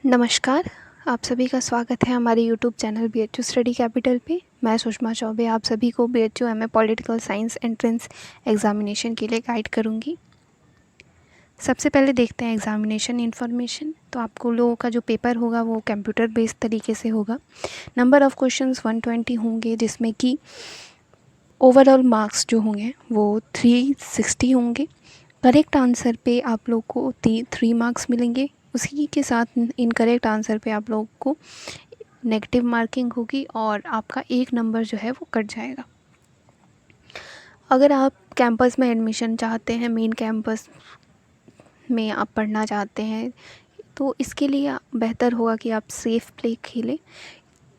नमस्कार, आप सभी का स्वागत है हमारे YouTube channel BHU study capital पे। मैं सुषमा चौबे आप सभी को BHU MA political science entrance examination के लिए गाइड करूँगी। सबसे पहले देखते हैं एग्जामिनेशन इन्फॉर्मेशन। तो आपको लोगों का जो पेपर होगा वो कंप्यूटर बेस्ड तरीके से होगा। नंबर ऑफ़ क्वेश्चंस 120 होंगे, जिसमें कि ओवरऑल मार्क्स जो होंगे वो 360 होंगे। करेक्ट आंसर पे आप लोग को 3 मार्क्स मिलेंगे। उसी के साथ इनकरेक्ट आंसर पे आप लोग को नेगेटिव मार्किंग होगी और आपका 1 नंबर जो है वो कट जाएगा। अगर आप कैंपस में एडमिशन चाहते हैं, मेन कैंपस में आप पढ़ना चाहते हैं, तो इसके लिए बेहतर होगा कि आप सेफ़ प्ले खेलें,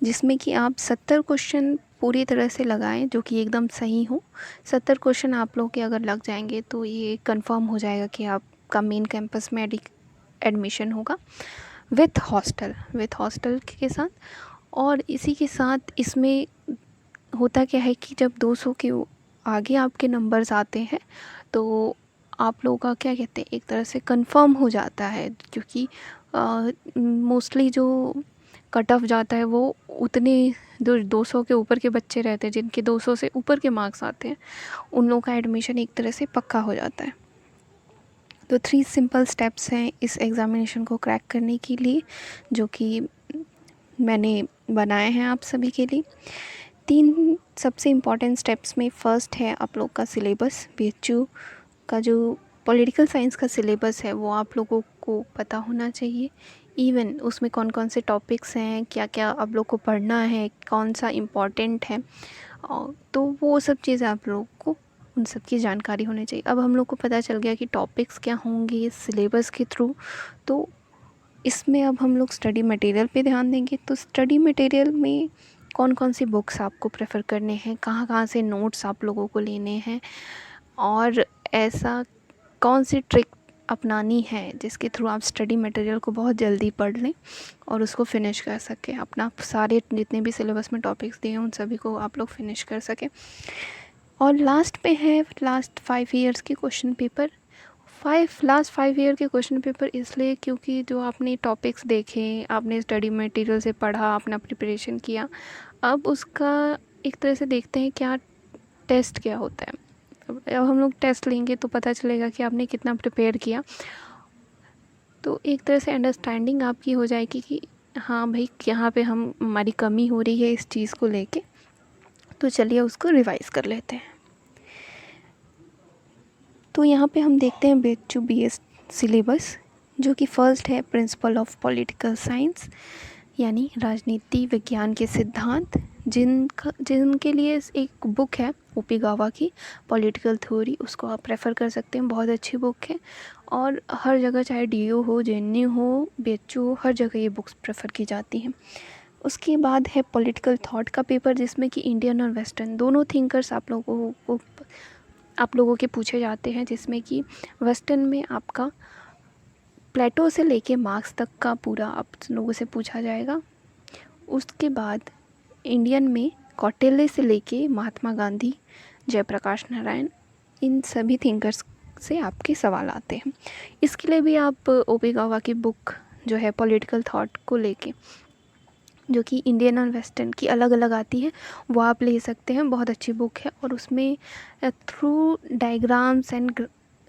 जिसमें कि आप 70 क्वेश्चन पूरी तरह से लगाएं जो कि एकदम सही हो। 70 क्वेश्चन आप लोग के अगर लग जाएंगे तो ये कंफर्म हो जाएगा कि आपका मेन कैंपस में एडमिशन होगा विथ हॉस्टल के साथ। और इसी के साथ इसमें होता क्या है कि जब 200 के आगे आपके नंबर्स आते हैं तो आप लोगों का क्या कहते हैं, एक तरह से कंफर्म हो जाता है, क्योंकि मोस्टली जो कट ऑफ जाता है वो उतने जो 200 के ऊपर के बच्चे रहते हैं, जिनके 200 से ऊपर के मार्क्स आते हैं, उन लोगों का एडमिशन एक तरह से पक्का हो जाता है। तो 3 सिंपल स्टेप्स हैं इस एग्ज़ामिनेशन को क्रैक करने के लिए, जो कि मैंने बनाए हैं आप सभी के लिए। 3 सबसे इम्पॉर्टेंट स्टेप्स में फ़र्स्ट है आप लोग का सिलेबस। बीएचयू का जो पॉलिटिकल साइंस का सिलेबस है वो आप लोगों को पता होना चाहिए। इवन उसमें कौन कौन से टॉपिक्स हैं, क्या क्या आप लोग को पढ़ना है, कौन सा इम्पॉर्टेंट है, तो वो सब चीज़ें आप लोग को उन सब की जानकारी होनी चाहिए। अब हम लोग को पता चल गया कि टॉपिक्स क्या होंगे सिलेबस के थ्रू, तो इसमें अब हम लोग स्टडी मटेरियल पे ध्यान देंगे। तो स्टडी मटेरियल में कौन कौन सी बुक्स आपको प्रेफर करने हैं, कहाँ कहाँ से नोट्स आप लोगों को लेने हैं, और ऐसा कौन सी ट्रिक अपनानी है जिसके थ्रू आप स्टडी मटेरियल को बहुत जल्दी पढ़ लें और उसको फिनिश कर सकें। अपना सारे जितने भी सिलेबस में टॉपिक्स दिए हैं उन सभी को आप लोग फिनिश कर सकें। और लास्ट पे है लास्ट 5 ईयर्स के क्वेश्चन पेपर। लास्ट 5 ईयर के क्वेश्चन पेपर इसलिए क्योंकि जो आपने टॉपिक्स देखे, आपने स्टडी मटेरियल से पढ़ा, अपना प्रिपरेशन किया, अब उसका एक तरह से देखते हैं क्या टेस्ट क्या होता है। अब हम लोग टेस्ट लेंगे तो पता चलेगा कि आपने कितना प्रिपेयर किया, तो एक तरह से अंडरस्टैंडिंग आपकी हो जाएगी कि हाँ भाई यहाँ पे हमारी कमी हो रही है इस चीज़ को लेके, तो चलिए उसको रिवाइज़ कर लेते हैं। तो यहाँ पे हम देखते हैं बीएचयू बीएस सिलेबस, जो कि फ़र्स्ट है प्रिंसिपल ऑफ पॉलिटिकल साइंस, यानी राजनीति विज्ञान के सिद्धांत, जिनके लिए एक बुक है ओपी गावा की पॉलिटिकल थ्योरी, उसको आप प्रेफर कर सकते हैं। बहुत अच्छी बुक है और हर जगह चाहे डीयू हो, जेएनयू हो, बीएचयू हो, हर जगह ये बुक्स प्रेफर की जाती हैं। उसके बाद है पॉलिटिकल थॉट का पेपर, जिसमें कि इंडियन और वेस्टर्न दोनों थिंकर्स आप लोगों के पूछे जाते हैं, जिसमें कि वेस्टर्न में आपका प्लेटो से लेके मार्क्स तक का पूरा आप लोगों से पूछा जाएगा। उसके बाद इंडियन में कौटिल्य से लेके महात्मा गांधी, जयप्रकाश नारायण, इन सभी थिंकर्स से आपके सवाल आते हैं। इसके लिए भी आप ओपी गावा की बुक जो है पॉलिटिकल थॉट को लेके, जो कि इंडियन और वेस्टर्न की अलग अलग आती है, वो आप ले सकते हैं। बहुत अच्छी बुक है और उसमें थ्रू डायग्राम्स एंड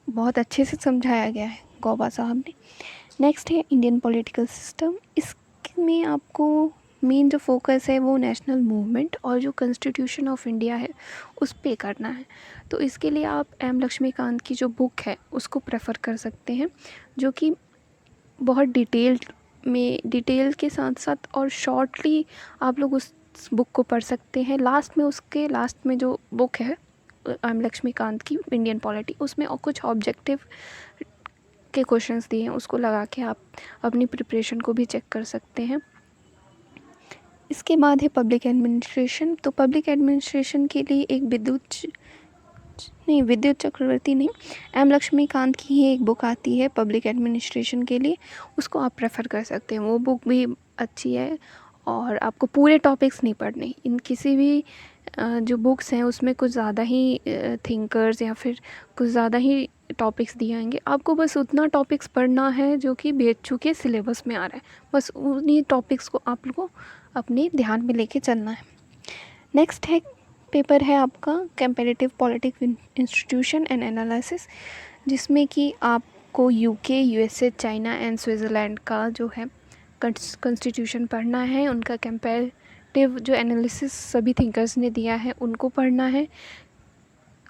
बहुत अच्छे से समझाया गया है गौबा साहब ने। नेक्स्ट है इंडियन पॉलिटिकल सिस्टम। इसमें आपको मेन जो फोकस है वो नेशनल मूवमेंट और जो कॉन्स्टिट्यूशन ऑफ इंडिया है उस पे करना है। तो इसके लिए आप एम लक्ष्मीकांत की जो बुक है उसको प्रेफर कर सकते हैं, जो कि बहुत डिटेल के साथ साथ और शॉर्टली आप लोग उस बुक को पढ़ सकते हैं। उसके लास्ट में जो बुक है एम लक्ष्मीकांत की इंडियन पॉलिटी, उसमें और कुछ ऑब्जेक्टिव के क्वेश्चंस दिए हैं, उसको लगा के आप अपनी प्रिपरेशन को भी चेक कर सकते हैं। इसके बाद है पब्लिक एडमिनिस्ट्रेशन। तो पब्लिक एडमिनिस्ट्रेशन के लिए एक विद्युत चक्रवर्ती नहीं, एम लक्ष्मीकांत की ही एक बुक आती है पब्लिक एडमिनिस्ट्रेशन के लिए, उसको आप प्रेफर कर सकते हैं। वो बुक भी अच्छी है और आपको पूरे टॉपिक्स नहीं पढ़ने, इन किसी भी जो बुक्स हैं उसमें कुछ ज़्यादा ही थिंकर्स या फिर कुछ ज़्यादा ही टॉपिक्स दिए होंगे। आपको बस उतना टॉपिक्स पढ़ना है जो कि BHU के सिलेबस में आ रहा है, बस उन्हीं टॉपिक्स को आप लोग को अपने ध्यान में लेके चलना है। नेक्स्ट है पेपर है आपका comparative politics institution and analysis, जिसमें कि आपको UK, USA, China and Switzerland का जो है कॉन्स्टिट्यूशन पढ़ना है, उनका कंपैरेटिव जो एनालिसिस सभी थिंकर्स ने दिया है उनको पढ़ना है।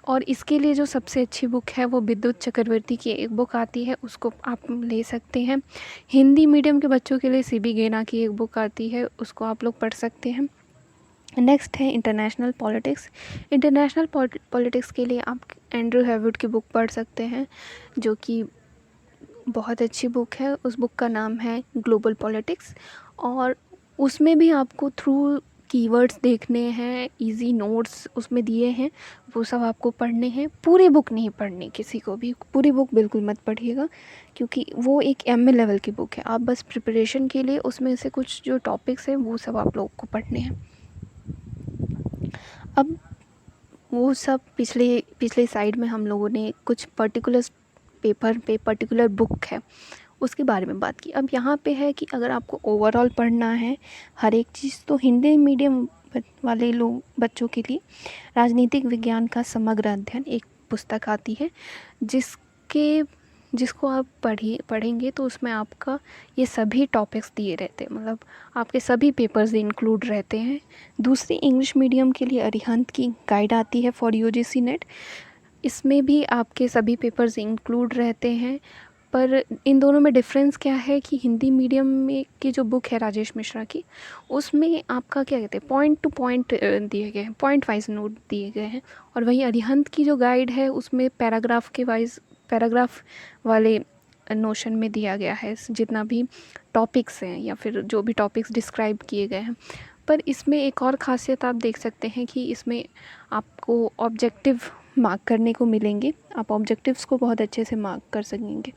और इसके लिए जो सबसे अच्छी बुक है वो विद्युत चक्रवर्ती की एक बुक आती है, उसको आप ले सकते हैं। हिंदी मीडियम के बच्चों के लिए CB गेना की एक बुक आती है, उसको आप लोग पढ़ सकते हैं। नेक्स्ट है इंटरनेशनल पॉलिटिक्स। इंटरनेशनल पॉलिटिक्स के लिए आप एंड्रू हैवुड की बुक पढ़ सकते हैं, जो कि बहुत अच्छी बुक है। उस बुक का नाम है ग्लोबल पॉलिटिक्स, और उसमें भी आपको थ्रू कीवर्ड्स देखने हैं, इजी नोट्स उसमें दिए हैं, वो सब आपको पढ़ने हैं। पूरी बुक नहीं पढ़नी, किसी को भी पूरी बुक बिल्कुल मत पढ़िएगा, क्योंकि वो एक MA लेवल की बुक है। आप बस प्रिपरेशन के लिए उसमें से कुछ जो टॉपिक्स हैं वो सब आप लोगों को पढ़ने हैं। अब वो सब पिछले साइड में हम लोगों ने कुछ पर्टिकुलर पेपर पे पर्टिकुलर बुक है उसके बारे में बात की। अब यहाँ पे है कि अगर आपको ओवरऑल पढ़ना है हर एक चीज़, तो हिंदी मीडियम वाले लोग बच्चों के लिए राजनीतिक विज्ञान का समग्र अध्ययन एक पुस्तक आती है, जिसको आप पढ़ेंगे तो उसमें आपका ये सभी टॉपिक्स दिए रहते हैं, मतलब आपके सभी पेपर्स इंक्लूड रहते हैं। दूसरी इंग्लिश मीडियम के लिए अरिहंत की गाइड आती है फॉर UGC नेट, इसमें भी आपके सभी पेपर्स इंक्लूड रहते हैं। पर इन दोनों में डिफरेंस क्या है कि हिंदी मीडियम में की जो बुक है राजेश मिश्रा की, उसमें आपका क्या कहते हैं पॉइंट टू पॉइंट दिए गए हैं, पॉइंट वाइज नोट दिए गए हैं। और वहीं अरिहंत की जो गाइड है उसमें पैराग्राफ वाले नोशन में दिया गया है जितना भी टॉपिक्स हैं या फिर जो भी टॉपिक्स डिस्क्राइब किए गए हैं। पर इसमें एक और ख़ासियत आप देख सकते हैं कि इसमें आपको ऑब्जेक्टिव मार्क करने को मिलेंगे, आप ऑब्जेक्टिव्स को बहुत अच्छे से मार्क कर सकेंगे।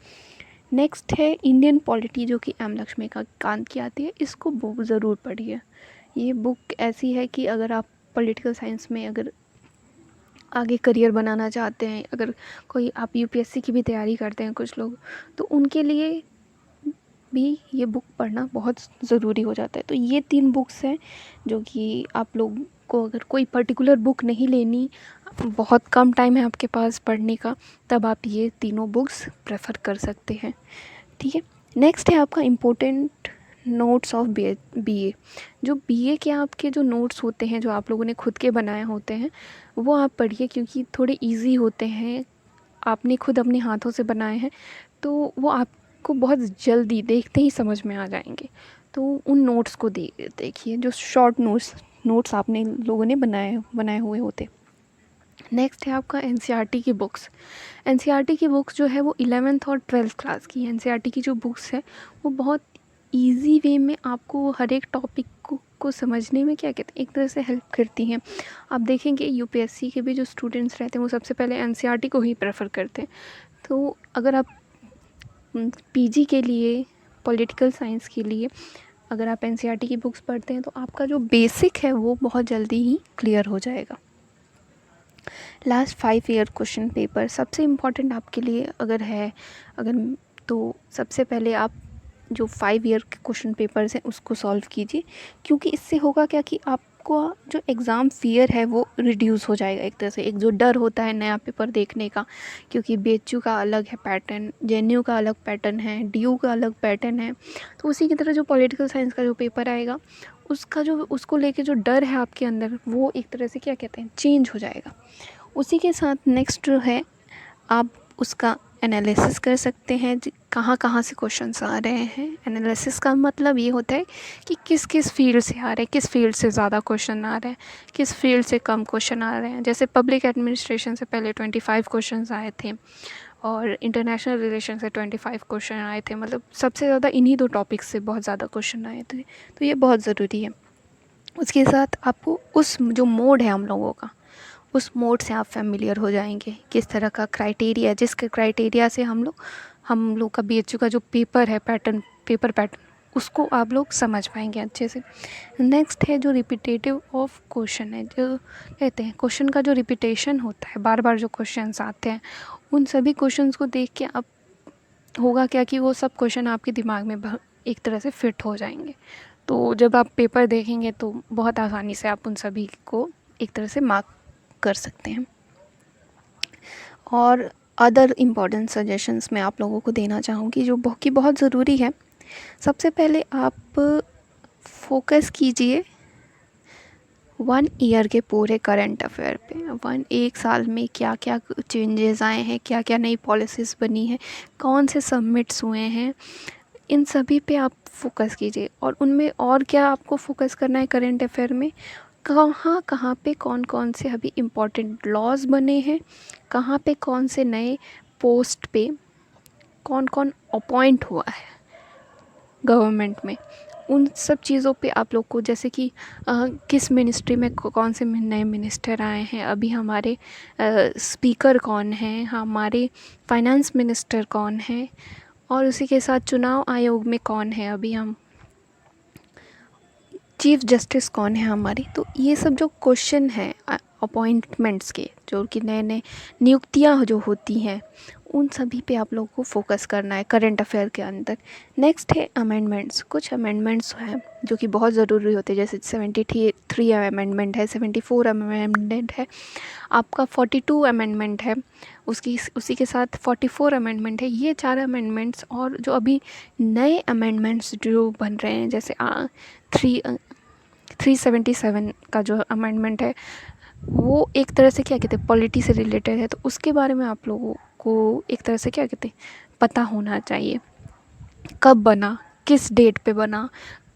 नेक्स्ट है इंडियन पॉलिटी, जो कि M लक्ष्मीकांत की आती है, इसको बुक ज़रूर पढ़िए। ये बुक ऐसी है कि अगर आप पॉलिटिकल साइंस में अगर आगे करियर बनाना चाहते हैं, अगर कोई आप UPSC की भी तैयारी करते हैं कुछ लोग, तो उनके लिए भी ये बुक पढ़ना बहुत ज़रूरी हो जाता है। तो ये 3 बुक्स हैं जो कि आप लोग को, अगर कोई पर्टिकुलर बुक नहीं लेनी, बहुत कम टाइम है आपके पास पढ़ने का, तब आप ये तीनों बुक्स प्रेफर कर सकते हैं। ठीक है। नेक्स्ट है आपका इम्पोर्टेंट नोट्स ऑफ BA। जो BA के आपके जो नोट्स होते हैं, जो आप लोगों ने खुद के बनाए होते हैं, वो आप पढ़िए, क्योंकि थोड़े ईजी होते हैं, आपने खुद अपने हाथों से बनाए हैं, तो वो आपको बहुत जल्दी देखते ही समझ में आ जाएंगे। तो उन नोट्स को देखिए, जो शॉर्ट नोट्स आपने लोगों ने बनाए हुए होते। नेक्स्ट है आपका NCERT की बुक्स। NCERT की बुक्स जो है वो 11th और 12th क्लास की NCERT की जो बुक्स है वो बहुत इजी वे में आपको हर एक टॉपिक को समझने में क्या कहते हैं एक तरह से हेल्प करती हैं। आप देखेंगे UPSC के भी जो स्टूडेंट्स रहते हैं वो सबसे पहले NCERT को ही प्रेफर करते हैं। तो अगर आप PG के लिए, पॉलिटिकल साइंस के लिए अगर आप NCERT की बुक्स पढ़ते हैं तो आपका जो बेसिक है वो बहुत जल्दी ही क्लियर हो जाएगा। लास्ट 5 ईयर क्वेश्चन पेपर सबसे इम्पॉर्टेंट आपके लिए अगर तो सबसे पहले आप जो 5 ईयर के क्वेश्चन पेपर्स हैं उसको सॉल्व कीजिए, क्योंकि इससे होगा क्या कि आपको जो एग्ज़ाम फियर है वो रिड्यूस हो जाएगा। एक तरह से एक जो डर होता है नया पेपर देखने का, क्योंकि BHU का अलग है पैटर्न, JNU का अलग पैटर्न है, DU का अलग पैटर्न है, तो उसी की तरह जो पॉलिटिकल साइंस का जो पेपर आएगा उसको लेके जो डर है आपके अंदर वो एक तरह से क्या कहते हैं चेंज हो जाएगा। उसी के साथ नेक्स्ट जो है आप उसका एनालिसिस कर सकते हैं, कहाँ कहाँ से क्वेश्चंस आ रहे हैं। एनालिसिस का मतलब ये होता है कि किस किस फील्ड से आ रहे हैं, किस फील्ड से ज़्यादा क्वेश्चन आ रहे हैं, किस फील्ड से कम क्वेश्चन आ रहे हैं। जैसे पब्लिक एडमिनिस्ट्रेशन से पहले 25 क्वेश्चंस आए थे और इंटरनेशनल रिलेशन से 25 क्वेश्चन आए थे, मतलब सबसे ज़्यादा इन्हीं 2 टॉपिक्स से बहुत ज़्यादा क्वेश्चन आए थे। तो ये बहुत ज़रूरी है। उसके साथ आपको उस जो मोड है हम लोगों का, उस मोड से आप फैमिलियर हो जाएंगे, किस तरह का क्राइटेरिया, जिसके क्राइटेरिया से हम लोग का BHU का जो पेपर है पेपर पैटर्न उसको आप लोग समझ पाएंगे अच्छे से। नेक्स्ट है जो रिपीटेटिव ऑफ क्वेश्चन है, जो कहते हैं क्वेश्चन का जो रिपीटेशन होता है, बार बार जो क्वेश्चंस आते हैं, उन सभी क्वेश्चंस को देख के आप होगा क्या कि वो सब क्वेश्चन आपके दिमाग में एक तरह से फिट हो जाएंगे। तो जब आप पेपर देखेंगे तो बहुत आसानी से आप उन सभी को एक तरह से मार्क कर सकते हैं। और अदर इम्पॉर्टेंट सजेशंस मैं आप लोगों को देना चाहूँगी जो कि बहुत ज़रूरी है। सबसे पहले आप फोकस कीजिए 1 ईयर के पूरे करंट अफेयर पे। एक साल में क्या क्या चेंजेस आए हैं, क्या क्या नई पॉलिसीज़ बनी हैं, कौन से सबमिट्स हुए हैं, इन सभी पे आप फोकस कीजिए। और उनमें और क्या आपको फोकस करना है करंट अफेयर में, कहाँ कहाँ पे कौन कौन से अभी इम्पोर्टेंट लॉज बने हैं, कहाँ पे कौन से नए पोस्ट पे कौन कौन अपॉइंट हुआ है गवर्नमेंट में, उन सब चीज़ों पे आप लोग को, जैसे कि किस मिनिस्ट्री में कौन से नए मिनिस्टर आए हैं, अभी हमारे स्पीकर कौन हैं, हमारे फाइनेंस मिनिस्टर कौन हैं, और उसी के साथ चुनाव आयोग में कौन है, अभी हम चीफ जस्टिस कौन है हमारी। तो ये सब जो क्वेश्चन हैं अपॉइंटमेंट्स के, जो कि नए नए नियुक्तियाँ जो होती हैं, उन सभी पे आप लोगों को फोकस करना है करंट अफेयर के अंदर। नेक्स्ट है अमेंडमेंट्स। कुछ अमेंडमेंट्स हैं जो कि बहुत ज़रूरी होते हैं, जैसे 73 अमेंडमेंट है, 74 अमेंडमेंट है, आपका 42 अमेंडमेंट है, उसी के साथ 44 अमेंडमेंट है। ये 4 अमेंडमेंट्स और जो अभी नए अमेंडमेंट्स जो बन रहे हैं, जैसे 377 का जो अमेंडमेंट है, वो एक तरह से क्या कहते हैं पॉलिटी से रिलेटेड है। तो उसके बारे में आप लोगों को एक तरह से क्या कहते हैं पता होना चाहिए, कब बना, किस डेट पे बना,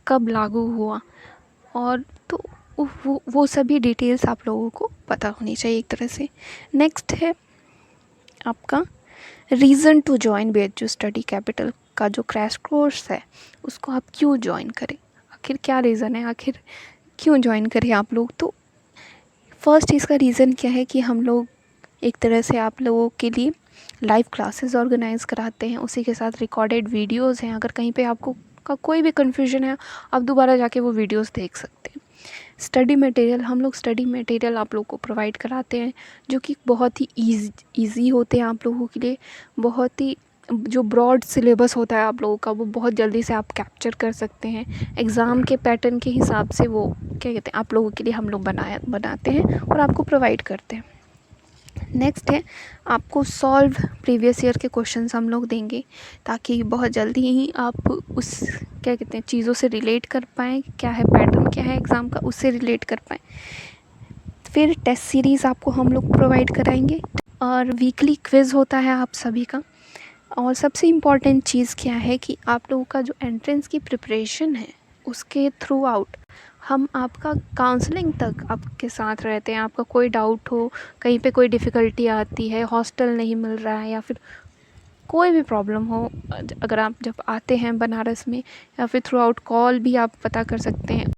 कब लागू हुआ, और तो वो सभी डिटेल्स आप लोगों को पता होनी चाहिए एक तरह से। नेक्स्ट है आपका reason to join BHU study capital का जो क्रैश कोर्स है, उसको आप क्यों ज्वाइन करें, आखिर क्या रीज़न है, आखिर क्यों ज्वाइन करें आप लोग। तो फर्स्ट इसका रीज़न क्या है कि हम लोग एक तरह से आप लोगों के लिए लाइव क्लासेस ऑर्गेनाइज़ कराते हैं, उसी के साथ रिकॉर्डेड वीडियोस हैं। अगर कहीं पे आपको का कोई भी कन्फ्यूजन है, आप दोबारा जाके वो वीडियोस देख सकते हैं। स्टडी मटेरियल, हम लोग स्टडी मटेरियल आप लोग को प्रोवाइड कराते हैं जो कि बहुत ही ईजी होते हैं आप लोगों के लिए। बहुत ही जो ब्रॉड सिलेबस होता है आप लोगों का, वो बहुत जल्दी से आप कैप्चर कर सकते हैं। एग्ज़ाम के पैटर्न के हिसाब से वो क्या कहते हैं आप लोगों के लिए हम लोग बनाते हैं और आपको प्रोवाइड करते हैं। नेक्स्ट है आपको सॉल्व प्रीवियस ईयर के क्वेश्चंस हम लोग देंगे, ताकि बहुत जल्दी ही आप उस क्या कहते हैं चीज़ों से रिलेट कर पाएँ, क्या है पैटर्न, क्या है एग्ज़ाम का, उससे रिलेट कर पाएँ। फिर टेस्ट सीरीज़ आपको हम लोग प्रोवाइड कराएंगे, और वीकली क्विज़ होता है आप सभी का। और सबसे इम्पॉर्टेंट चीज़ क्या है कि आप लोगों का जो एंट्रेंस की प्रिपरेशन है, उसके थ्रू आउट हम आपका काउंसलिंग तक आपके साथ रहते हैं। आपका कोई डाउट हो, कहीं पे कोई डिफ़िकल्टी आती है, हॉस्टल नहीं मिल रहा है, या फिर कोई भी प्रॉब्लम हो, अगर आप जब आते हैं बनारस में, या फिर थ्रू आउट कॉल भी आप पता कर सकते हैं।